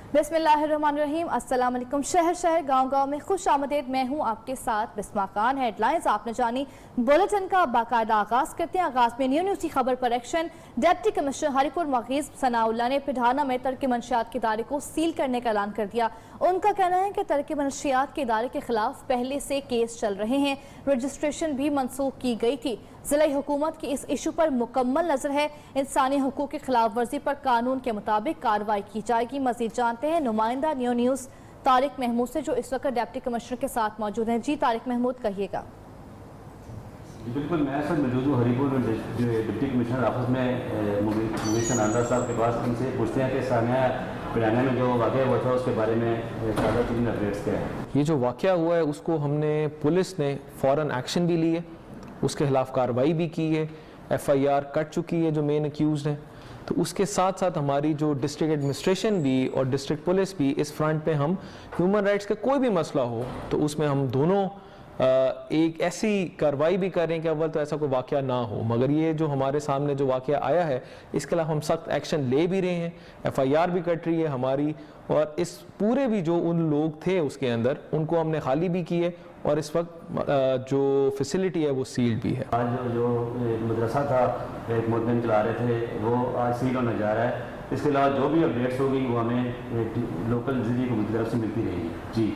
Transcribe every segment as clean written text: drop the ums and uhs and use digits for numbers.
बिस्मिल्लाहिर्रहमानिर्रहीम। अस्सलाम वालेकुम। शहर शहर गांव गांव में खुश आमदेद। मैं हूं आपके साथ बिस्मा खान। हेडलाइंस आपने जानी, बुलेटिन का बाकायदा आगाज करते हैं। आगाज में न्यूज़ की खबर पर एक्शन। डिप्टी कमिश्नर हरिपुर मगीज सनाउल्लाह ने पिढाना में तरक मंशियात के इदारे को सील करने का ऐलान कर दिया। उनका कहना है कि तरक मंशियात के इदारे के खिलाफ पहले से केस चल रहे हैं, रजिस्ट्रेशन भी मनसूख की गई थी। ज़िला हुकूमत की इस इशू पर मुकम्मल नजर है। इंसानी हुकूक की खिलाफ वर्जी पर कानून के मुताबिक कार्रवाई की जाएगी। मजीद जानते हैं नुमाइंदा न्यूज़ तारिक महमूद से, जो इस वक्त डिप्टी कमिश्नर के साथ मौजूद हैं। जी तारिक महमूद, कहिएगा। बिल्कुल, मैं सर मौजूद हूँ हरिपुर में, डिप्टी कमिश्नर ऑफिस में मुगीज सनाउल्लाह साहब के पास। उनसे पूछते हैं कि सानिया पिढाना में जो वाक़या हुआ था उसके बारे में ताज़ा तरीन अपडेट्स क्या है। ये जो वाक़या हुआ है उसको हमने, पुलिस ने फ़ौरन एक्शन भी लिए, उसके खिलाफ कार्रवाई भी की है, FIR कट चुकी है जो मेन एक्यूज़ हैं। तो उसके साथ साथ हमारी जो डिस्ट्रिक्ट एडमिनिस्ट्रेशन भी और डिस्ट्रिक्ट पुलिस भी इस फ्रंट पे हम ह्यूमन राइट्स का कोई भी मसला हो तो उसमें हम दोनों एक ऐसी कार्रवाई भी करें कि अव्वल तो ऐसा कोई वाक़या ना हो। मगर ये जो हमारे सामने जो वाक़या आया है इसके खिलाफ हम सख्त एक्शन ले भी रहे हैं, FIR भी कट रही है हमारी, और इस पूरे भी जो उन लोग थे उसके अंदर उनको हमने खाली भी की है और इस वक्त जो फैसिलिटी है वो सील्ड भी है। आज जो मदरसा था एक मुद्दम चला रहे थे वो आज सील होने जा रहा है। इसके अलावा जो भी अपडेट्स होगी वो हमें लोकल ज़रिए की तरफ से मिलती रहेगी। जी।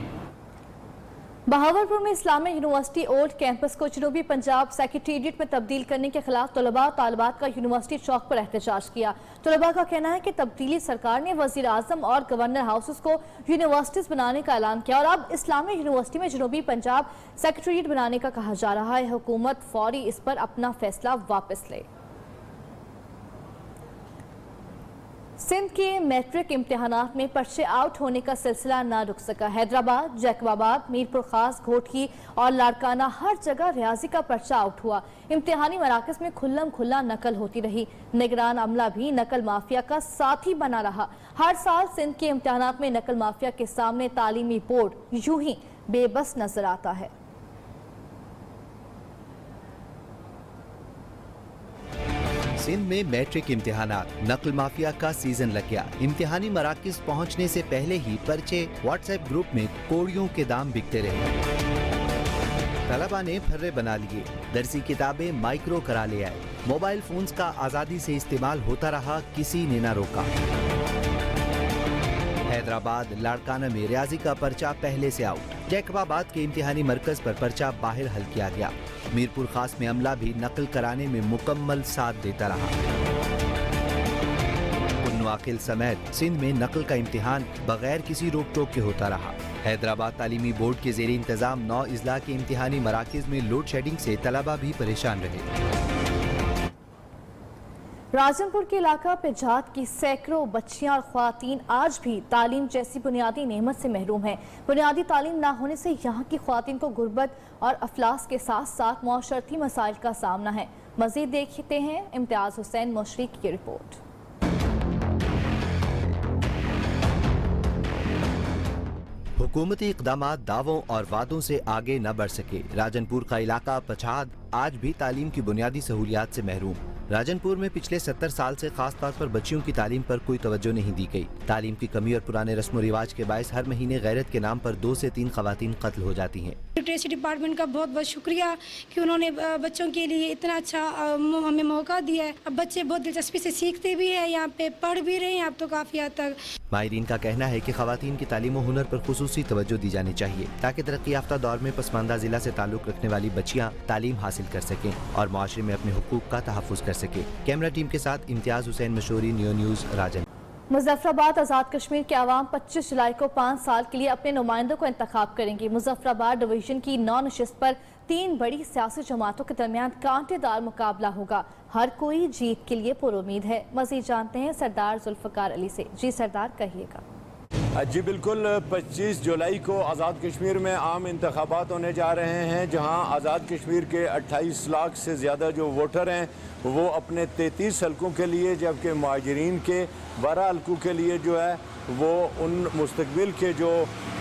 बहावलपुर में इस्लामिक यूनिवर्सिटी ओल्ड कैंपस को जनूबी पंजाब सेक्रेटेरिएट में तब्दील करने के खिलाफ तलबा और तालिबात का यूनिवर्सिटी चौक पर एहतजाज किया। तलबा का कहना है कि तब्दीली सरकार ने वजीर आजम और गवर्नर हाउसेस को यूनिवर्सिटीज बनाने का ऐलान किया और अब इस्लामिक यूनिवर्सिटी में जनूबी पंजाब सेक्रेटेरिएट बनाने का कहा जा रहा है। हुकूमत फौरी इस पर अपना फैसला वापस ले। सिंध के मैट्रिक इम्तिहानात में पर्चे आउट होने का सिलसिला ना रुक सका। हैदराबाद, जैकबाबाद, मीरपुर खास, घोटकी और लाड़काना हर जगह रियाजी का पर्चा आउट हुआ। इम्तिहानी मराकज में खुल्लम खुल्ला नकल होती रही। निगरान अमला भी नकल माफिया का साथी बना रहा। हर साल सिंध के इम्तिहानात में नकल माफिया के सामने तालीमी बोर्ड यूं ही बेबस नजर आता है। सिंध में मैट्रिक इम्तिहानात, नकल माफिया का सीजन लग गया। इम्तिहानी मराकज पहुंचने से पहले ही पर्चे व्हाट्सएप ग्रुप में कोड़ियों के दाम बिकते रहे। तलबा ने फर्रे बना लिए, दरसी किताबें माइक्रो करा ले आए। मोबाइल फोन्स का आजादी से इस्तेमाल होता रहा, किसी ने न रोका। हैदराबाद, लाड़काना में रियाजी का पर्चा पहले से आउट। जैकबाबाद के इम्तिहानी मरकज पर पर्चा बाहर हल किया गया। मीरपुर खास में अमला भी नकल कराने में मुकम्मल साथ देता रहा। कुन्नवाकिल समेत सिंध में नकल का इम्तिहान बगैर किसी रोक टोक के होता रहा। हैदराबाद तालीमी बोर्ड के ज़ेरे इंतजाम 9 इजला के इम्तिहानी मराकज में लोड शेडिंग से तलबा भी परेशान रहे। राजनपुर के इलाका पिजात की सैकड़ों बच्चियां और ख्वातीन आज भी तालीम जैसी बुनियादी नेमत से महरूम हैं। बुनियादी तालीम ना होने से यहाँ की ख्वातीन को गुर्बत और अफलास के साथ साथ मौशरती मसाइल का सामना है। मजीद देखते हैं इम्तियाज हुसैन मुशरीक की रिपोर्ट। हुकूमती इक़दामात दावों और वादों से आगे न बढ़ सके। राजनपुर का इलाका पछाद आज भी तालीम की बुनियादी सहूलियात से महरूम। राजनपुर में पिछले 70 साल से खास तौर पर बच्चियों की तालीम पर कोई तवज्जो नहीं दी गई। तालीम की कमी और पुराने रस्म व रिवाज के बायस हर महीने गैरत के नाम पर 2 से 3 खवातीन कत्ल हो जाती हैं। लिटरेसी डिपार्टमेंट का बहुत बहुत शुक्रिया कि उन्होंने बच्चों के लिए इतना अच्छा हमें मौका दिया है। अब बच्चे बहुत दिलचस्पी से सीखते भी हैं, यहाँ पे पढ़ भी रहे हैं अब तो काफ़ी हद तक। माहिरीन का कहना है कि खवातीन की तालीम और हुनर पर खुसूसी तवज्जो दी जानी चाहिए ताकि तरक्की याफ्ता दौर में पसमानदा जिला से ताल्लुक रखने वाली बच्चियाँ तालीम हासिल कर सकें और माशरे में अपने हुकूक का तहफ़्फ़ुज़ कर सकें। कैमरा टीम के साथ इम्तियाज हुसैन मशहूरी, न्यूज़ राजन। मुजफ्फराबाद आज़ाद कश्मीर के अवाम 25 जुलाई को 5 साल के लिए अपने नुमाइंदों को इंतखाब करेंगी। मुजफ्फराबाद डिवीजन की 9 नशिस्त पर 3 बड़ी सियासी जमातों के दरमियान कांटेदार मुकाबला होगा। हर कोई जीत के लिए पुरुमीद है। मजीद जानते हैं सरदार जुल्फ़कार अली से। जी सरदार, कहिएगा। जी बिल्कुल, 25 जुलाई को आज़ाद कश्मीर में आम इंतखाबात होने जा रहे हैं, जहां आज़ाद कश्मीर के 28 लाख से ज़्यादा जो वोटर हैं वो अपने 33 हल्कों के लिए, जबकि मुहाजिरीन के 12 हल्कों के लिए जो है वो उन मुस्तकबिल के जो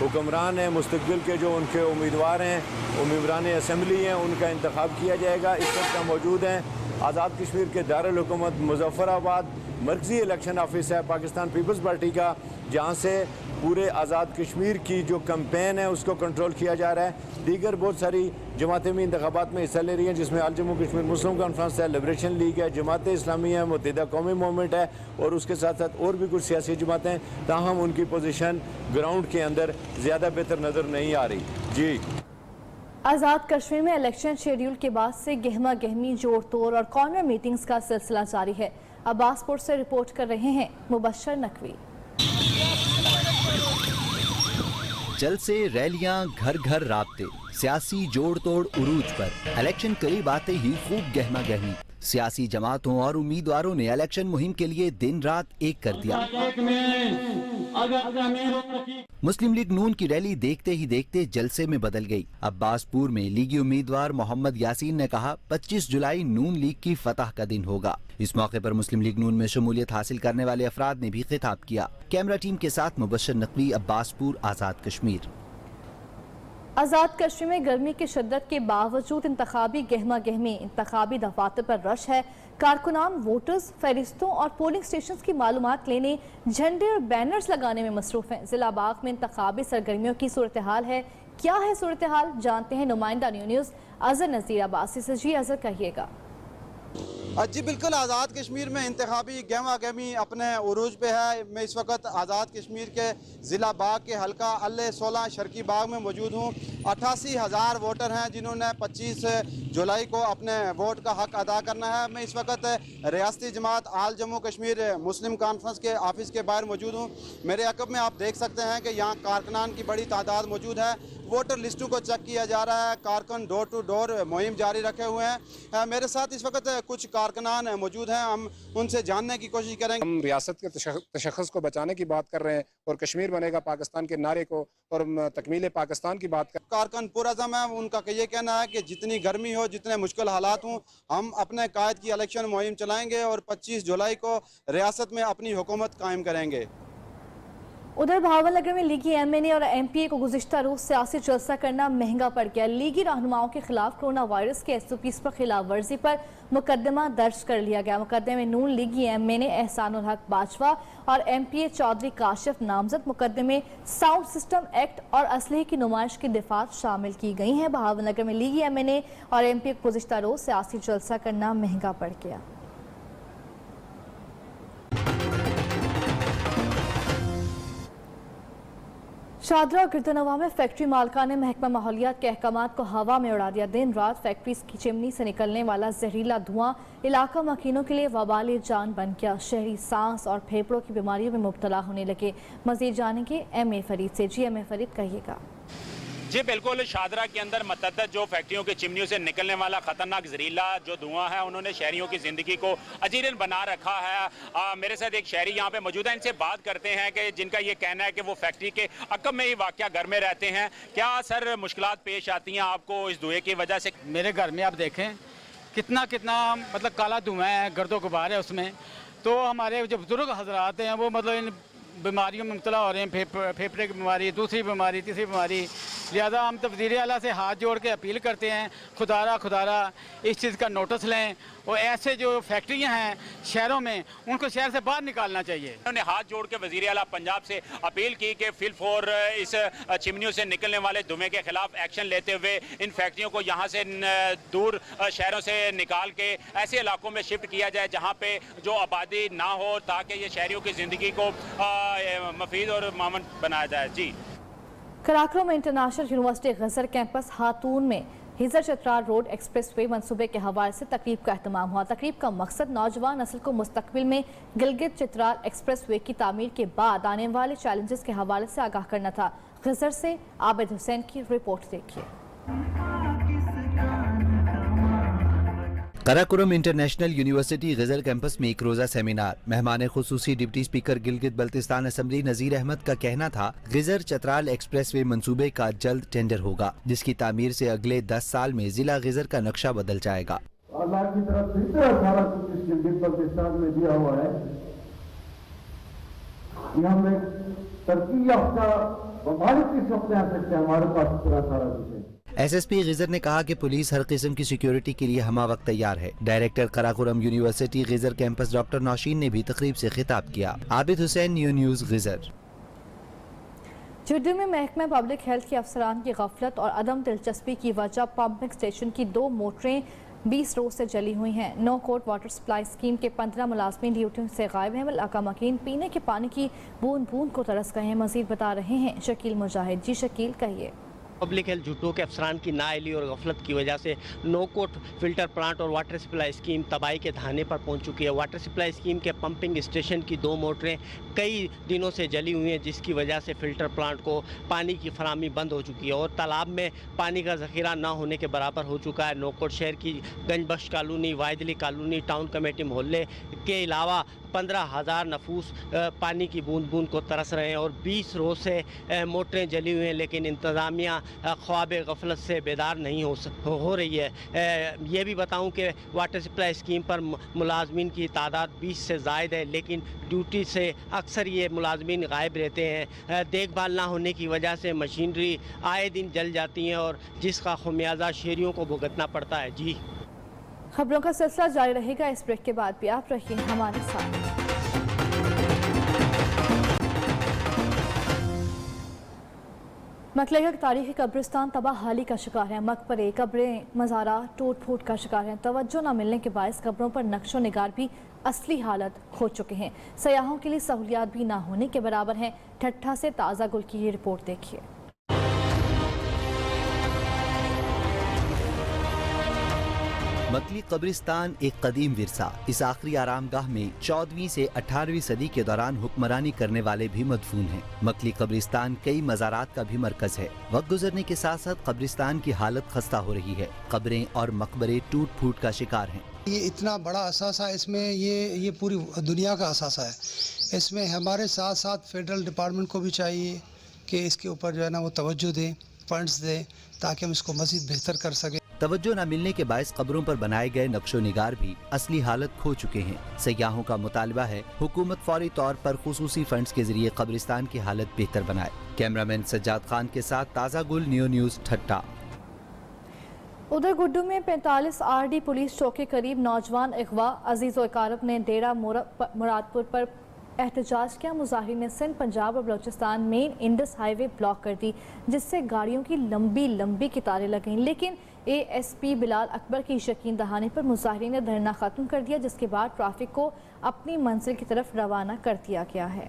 हुक्मरान हैं, मुस्तकबिल के जो उनके उम्मीदवार हैं, उम्मीदवार असम्बली हैं, उनका इंतखाब किया जाएगा। इस वक्त मौजूद हैं आज़ाद कश्मीर के दारुल हुकूमत मुजफ्फराबाद मरकज़ी इलेक्शन ऑफिस है पाकिस्तान पीपल्स पार्टी का, जहाँ से पूरे आज़ाद कश्मीर की जो कैंपेन है उसको कंट्रोल किया जा रहा है। दीगर बहुत सारी जमातें भी इंतखाबात में हिस्सा ले रही हैं, जिसमें अल जम्मू कश्मीर मुस्लिम कॉन्फ्रेंस है, लिबरेशन लीग है, जमात इस्लामी है, मुत्तहिदा कौमी मूवमेंट है और उसके साथ साथ और भी कुछ सियासी जमातें हैं। ताहम उनकी पोजीशन ग्राउंड के अंदर ज़्यादा बेहतर नज़र नहीं आ रही। जी, आज़ाद कश्मीर में इलेक्शन शेड्यूल के बाद से गहमा गहमी, जोड़ तोड़ और कॉर्नर मीटिंग्स का सिलसिला जारी है। अब्बासपुर से रिपोर्ट कर रहे हैं मुबश्शर नकवी। जलसे, रैलियां, घर घर राब्ते, सियासी जोड़ तोड़ उरूज पर। इलेक्शन करीब आते ही खूब गहमा गहमी। सियासी जमातों और उम्मीदवारों ने इलेक्शन मुहिम के लिए दिन रात एक कर दिया। मुस्लिम लीग नून की रैली देखते ही देखते जलसे में बदल गई। अब्बासपुर में लीगी उम्मीदवार मोहम्मद यासीन ने कहा 25 जुलाई नून लीग की फतह का दिन होगा। इस मौके पर मुस्लिम लीग नून में शमूलियत हासिल करने वाले अफराद ने भी खिताब किया। कैमरा टीम के साथ मुबश्शर नकवी, अब्बासपुर, आज़ाद कश्मीर। आज़ाद कश्मीर में गर्मी की शिद्दत के बावजूद इंतखाबी गहमा गहमी, इंतखाबी दफातर पर रश है। कारकुनान वोटर्स, फहरिस्तों और पोलिंग स्टेशन की मालूमात लेने, झंडे और बैनर्स लगाने में मसरूफ हैं। जिला बाग में इंतखाबी सरगर्मियों की सूरत हाल है। क्या है सूरत हाल, जानते हैं नुमाइंदा न्यूज़ अजहर नज़ीर अब्बासी से। जी अजहर, कहिएगा। जी बिल्कुल, आज़ाद कश्मीर में इंतखाबी गहमा गहमी अपने उरूज पे है। मैं इस वक्त आज़ाद कश्मीर के ज़िला बाग के हल्का अल-16 शर्की बाग में मौजूद हूँ। 88,000 वोटर हैं जिन्होंने 25 जुलाई को अपने वोट का हक अदा करना है। मैं इस वक्त रियासती जमात आल जम्मू कश्मीर मुस्लिम कॉन्फ्रेंस के ऑफिस के बाहर मौजूद हूँ। मेरे अकब में आप देख सकते हैं कि यहाँ कारकुनान की बड़ी तादाद मौजूद है। वोटर लिस्टों को चेक किया जा रहा है। कारकुन डोर टू डोर मुहिम जारी रखे हुए हैं। मेरे साथ इस वक्त कुछ कारकुनान मौजूद हैं, हम उनसे जानने की कोशिश करेंगे। हम रियासत के तशख़्ख़ुस को बचाने की बात कर रहे हैं और कश्मीर बनेगा पाकिस्तान के नारे को और तकमील पाकिस्तान की बात कर। कारकुन पुरज़म है, उनका ये कहना है कि जितनी गर्मी हो, जितने मुश्किल हालात हों, हम अपने कायद की इलेक्शन मुहिम चलाएंगे और 25 जुलाई को रियासत में अपनी हुकूमत कायम करेंगे। उधर भावनगर में लीगी एमएनए और एमपीए को गुज़िश्ता रोज सियासी जलसा करना महंगा पड़ गया। लीगी रहनुमाओं के खिलाफ कोरोना वायरस के SOPs पर खिलाफ वर्जी पर मुकदमा दर्ज कर लिया गया। मुकदमे में नून लीगी एमएनए एहसानुल हक बाजवा और एमपीए चौधरी काशिफ नामजद। मुकदमे में साउंड सिस्टम एक्ट और असलहे की नुमाइश की दिफात शामिल की गई हैं। भावनगर में लीगी एमएनए और एमपीए को गुज़िश्ता रोज सियासी जलसा करना महंगा पड़ गया। शादरा और गिरदनवा में फैक्ट्री मालका ने महकमा माहौलियात के अहकामात को हवा में उड़ा दिया। दिन रात फैक्ट्री की चिमनी से निकलने वाला जहरीला धुआं इलाका मकीनों के लिए वबाल जान बन गया। शहरी सांस और फेफड़ों की बीमारियों में मुब्तला होने लगे। मजीद जानेंगे MA फरीद से। जी MA फरीद, कहिएगा। जी बिल्कुल, शादरा के अंदर मतअद्दद जो फैक्ट्रियों की चिमनियों से निकलने वाला खतरनाक जहरीला जो धुआं है, उन्होंने शहरियों की ज़िंदगी को अजीरन बना रखा है। मेरे साथ एक शहरी यहाँ पे मौजूद है, इनसे बात करते हैं कि जिनका ये कहना है कि वो फैक्ट्री के अकब में ही वाक़या घर में रहते हैं। क्या सर मुश्किलात पेश आती हैं आपको इस धुएँ की वजह से? मेरे घर में आप देखें कितना मतलब काला धुआं है, गर्दो गुबार है उसमें। तो हमारे जो बुजुर्ग हजरात हैं वो मतलब इन बीमारियों में मुब्तला हो रहे हैं, फेफड़े की बीमारी, दूसरी बीमारी, तीसरी बीमारी। लिहाजा हम तो वज़ीर आला से हाथ जोड़ के अपील करते हैं, खुदारा इस चीज़ का नोटिस लें और ऐसे जो फैक्ट्रियां हैं शहरों में, उनको शहर से बाहर निकालना चाहिए। उन्होंने हाथ जोड़ के वज़ीर आला पंजाब से अपील की कि फिलफोर इस चिमनियों से निकलने वाले धुएं के खिलाफ एक्शन लेते हुए इन फैक्ट्रियों को यहाँ से दूर शहरों से निकाल के ऐसे इलाकों में शिफ्ट किया जाए जहाँ पे जो आबादी ना हो, ताकि ये शहरियों की ज़िंदगी को मफीद और मामन बनाया जाए। जी, Karakoram international university Ghizer campus हातून में हिजर चतराल रोड एक्सप्रेसवे मंसूबे के हवाले से तकरीब का एहतमाम हुआ। तकरीब का मकसद नौजवान नस्ल को मुस्तकबिल में गिलगित चित्राल एक्सप्रेसवे की तामीर के बाद आने वाले चैलेंजेस के हवाले से आगाह करना था। गजर से आबिद हुसैन की रिपोर्ट देखिए। Karakoram international university Ghizer campus में एक रोजा सेमिनार। मेहमान खुसूसी deputy speaker Gilgit Baltistan assembly Nazir Ahmad का कहना था गजर चतराल एक्सप्रेसवे मंसूबे का जल्द टेंडर होगा, जिसकी तामीर से अगले 10 साल में जिला गजर का नक्शा बदल जाएगा। अल्लाह की तरफ से इतना सारा कुछ इस गिलगित बल्तिस्तान में दिया हुआ है कि हम एक तरक्की याफ्ता ममालिक की सपने आ सकते हैं। हमारे पास इतना सारा कुछ है। SSP غزر نے کہا کہ پولیس ہر قسم کی سیکیورٹی کے لیے ہمہ وقت تیار ہے۔ Director Karakoram university Ghizer campus doctor Nausheen نے بھی تقریب سے خطاب کیا۔ Abid Hussain, new news, Ghizer. جدو میں محکمہ پبلک ہیلتھ کے افسران کی غفلت اور عدم دلچسپی کی وجہ پمپنگ سٹیشن کی 2 موٹریں 20 روز سے جلی ہوئی ہیں۔ نو کوٹ واٹر سپلائی اسکیم کے 15 ملازمین ڈیوٹیوں سے غائب ہیں۔ علاقہ مکین پینے کے پانی کی بوند بوند کو ترس گئے ہیں۔ مزید بتا رہے ہیں شکیل مجاہد۔ جی شکیل، کہیے۔ پبلک ہیلتھ جھٹو کے افسران کی نااہلی اور غفلت کی وجہ سے نو کوٹ فلٹر پلانٹ اور واٹر سپلائی اسکیم تباہی کے دہانے پر پہنچ چکی ہے۔ واٹر سپلائی اسکیم کے پمپنگ اسٹیشن کی 2 موٹریں کئی دنوں سے جلی ہوئی ہیں، جس کی وجہ سے فلٹر پلانٹ کو پانی کی فراہمی بند ہو چکی ہے اور تالاب میں پانی کا ذخیرہ نہ ہونے کے برابر ہو چکا ہے۔ نو کوٹ شہر کی گنج بخش کالونی، واحد علی کالونی، ٹاؤن کمیٹی محلے کے علاوہ 15,000 نفوس پانی کی بوند بوند کو ترس رہے ہیں اور 20 روز سے موٹریں جلی ہوئی ہیں، لیکن انتظامیہ خواب غفلت سے بیدار نہیں ہو رہی ہے۔ یہ بھی بتاؤں کہ واٹر سپلائی اسکیم پر ملازمین کی تعداد 20 سے زائد ہے، لیکن ڈیوٹی سے اکثر یہ ملازمین غائب رہتے ہیں۔ دیکھ بھال نہ ہونے کی وجہ سے مشینری آئے دن جل جاتی ہیں اور جس کا خمیازہ شہریوں کو بھگتنا پڑتا ہے۔ جی، خبروں کا سلسلہ جاری رہے گا۔ اس بریک کے بعد بھی آپ رہیے ہمارے ساتھ۔ مکلے کا تاریخی قبرستان تباہ حالی کا شکار ہے۔ مقبرے، قبریں، مزارات ٹوٹ پھوٹ کا شکار ہیں۔ توجہ نہ ملنے کے باعث قبروں پر نقش و نگار بھی اصلی حالت کھو چکے ہیں۔ سیاحوں کے لیے سہولیات بھی نہ ہونے کے برابر ہیں۔ ٹھٹھا سے تازہ گل کی یہ رپورٹ دیکھیے۔ مکلی قبرستان ایک قدیم ورثہ۔ اس آخری آرام گاہ میں 14ویں سے 18ویں صدی کے دوران حکمرانی کرنے والے بھی مدفون ہیں۔ مکلی قبرستان کئی مزارات کا بھی مرکز ہے۔ وقت گزرنے کے ساتھ ساتھ قبرستان کی حالت خستہ ہو رہی ہے۔ قبریں اور مقبرے ٹوٹ پھوٹ کا شکار ہیں۔ یہ اتنا بڑا اثاثہ اس میں یہ پوری دنیا کا اثاثہ ہے۔ اس میں ہمارے ساتھ ساتھ فیڈرل ڈپارٹمنٹ کو بھی چاہیے کہ اس کے اوپر جو ہے نا وہ توجہ دیں، فنڈز دیں، تاکہ ہم اس کو مزید بہتر کر سکیں۔ توجہ نہ ملنے کے باعث قبروں پر بنائے گئے نقش و نگار بھی اصلی حالت کھو چکے ہیں۔ سیاحوں کا مطالبہ ہے حکومت فوری طور پر خصوصی فنڈز کے ذریعے قبرستان کی حالت بہتر بنائے۔ کیمرامین سجاد خان کے ساتھ تازہ گل، نیو نیوز، ٹھٹھا۔ ادھر گڈو میں 45 RD پولیس چوک کے قریب نوجوان اغوا۔ عزیز و اقارب نے ڈیرہ مراد پور پر احتجاج کیا۔ مظاہرین نے سندھ، پنجاب اور بلوچستان مین انڈس ہائی وے بلاک کر دی، جس سے گاڑیوں کی لمبی لمبی قطاریں لگیں، لیکن ASP بلال اکبر کی یقین دہانی پر مظاہرین نے دھرنا ختم کر دیا، جس کے بعد ٹریفک کو اپنی منزل کی طرف روانہ کر دیا گیا ہے۔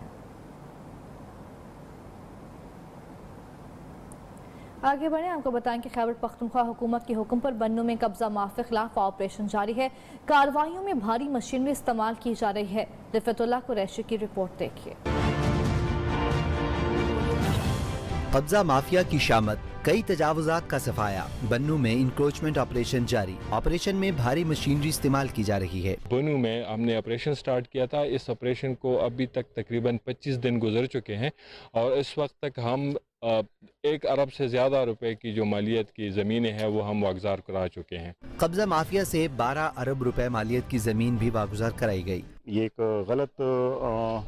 آگے بڑھیں، آپ کو بتائیں کہ خیبر پختونخوا حکومت کے حکم پر بنوں میں قبضہ مافیا خلاف آپریشن جاری ہے۔ کارروائیوں میں بھاری مشینری استعمال کی جا رہی ہے۔ رفعت اللہ قریشی کی رپورٹ دیکھیے۔ قبضہ مافیا کی شامت، کئی تجاوزات کا صفایا۔ بنوں میں انکروچمنٹ آپریشن جاری۔ آپریشن میں بھاری مشینری استعمال کی جا رہی ہے۔ بنوں میں ہم نے آپریشن سٹارٹ کیا تھا۔ اس آپریشن کو ابھی تک تقریباً 25 دن گزر چکے ہیں اور اس وقت تک ہم 1 ارب سے زیادہ روپے کی جو مالیت کی زمینیں ہیں وہ ہم واگزار کرا چکے ہیں۔ قبضہ مافیا سے 12 ارب روپے مالیت کی زمین بھی واگزار کرائی گئی۔ یہ ایک غلط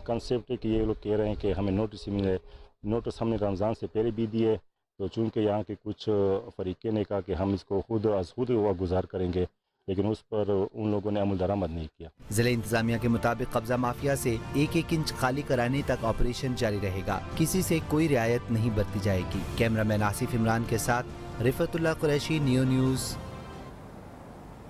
کنسیپٹ ہے کہ یہ لوگ کہہ رہے ہیں کہ ہمیں نوٹس ملے۔ نوٹس ہم نے رمضان سے پہلے بھی دیے، تو چونکہ یہاں کے کچھ فریقے نے کہا کہ ہم اس کو خود واگزار کریں گے، لیکن اس پر ان لوگوں نے عمل درآمد نہیں کیا۔ ضلع انتظامیہ کے مطابق قبضہ مافیا سے 1-1 انچ خالی کرانے تک آپریشن جاری رہے گا۔ کسی سے کوئی رعایت نہیں برتی جائے گی۔ کیمرامین آصف عمران کے ساتھ رفعت اللہ قریشی، نیو نیوز۔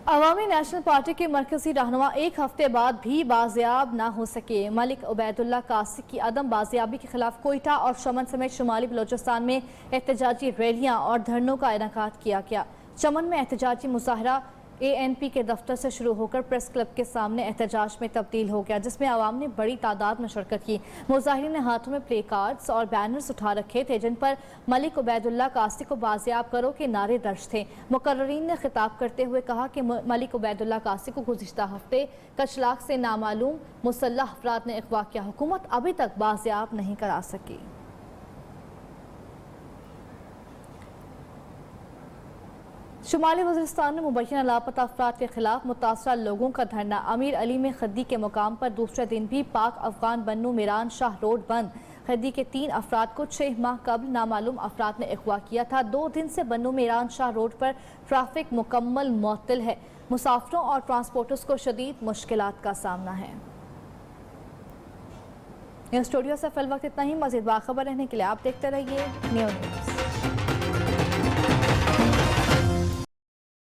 عوامی نیشنل پارٹی کے مرکزی رہنما 1 ہفتے بعد بھی بازیاب نہ ہو سکے۔ ملک عبید اللہ قاسی کی عدم بازیابی کے خلاف کوئٹہ اور چمن سمیت شمالی بلوچستان میں احتجاجی ریلیاں اور دھرنوں کا انعقاد کیا گیا۔ چمن میں احتجاجی مظاہرہ ANP کے دفتر سے شروع ہو کر پریس کلب کے سامنے احتجاج میں تبدیل ہو گیا، جس میں عوام نے بڑی تعداد میں شرکت کی۔ مظاہرین نے ہاتھوں میں پلے کارڈز اور بینرز اٹھا رکھے تھے جن پر ملک عبید اللہ قاسی کو بازیاب کرو کے نعرے درج تھے۔ مقررین نے خطاب کرتے ہوئے کہا کہ ملک عبید اللہ قاسی کو گزشتہ ہفتے کچلاک سے نامعلوم مسلح افراد نے اغوا کیا، حکومت ابھی تک بازیاب نہیں کرا سکی۔ شمالی وزیرستان میں مبینہ لاپتہ افراد کے خلاف متاثرہ لوگوں کا دھرنا۔ امیر علی میں خدی کے مقام پر دوسرے دن بھی پاک افغان بنو میران شاہ روڈ بند۔ कैदी के 3 अफराद को 6 माह कबल नामालूम अफराद ने अगवा किया था। 2 दिन से बन्नू में ईरान शाह रोड पर ट्रैफिक मुकम्मल मुअत्तल है। मुसाफिरों और ट्रांसपोर्टर्स को शदीद मुश्किलात का सामना है। स्टूडियो से फिल वक्त इतना ही। मज़ीद बाखबर रहने के लिए आप देखते रहिए न्यूज़।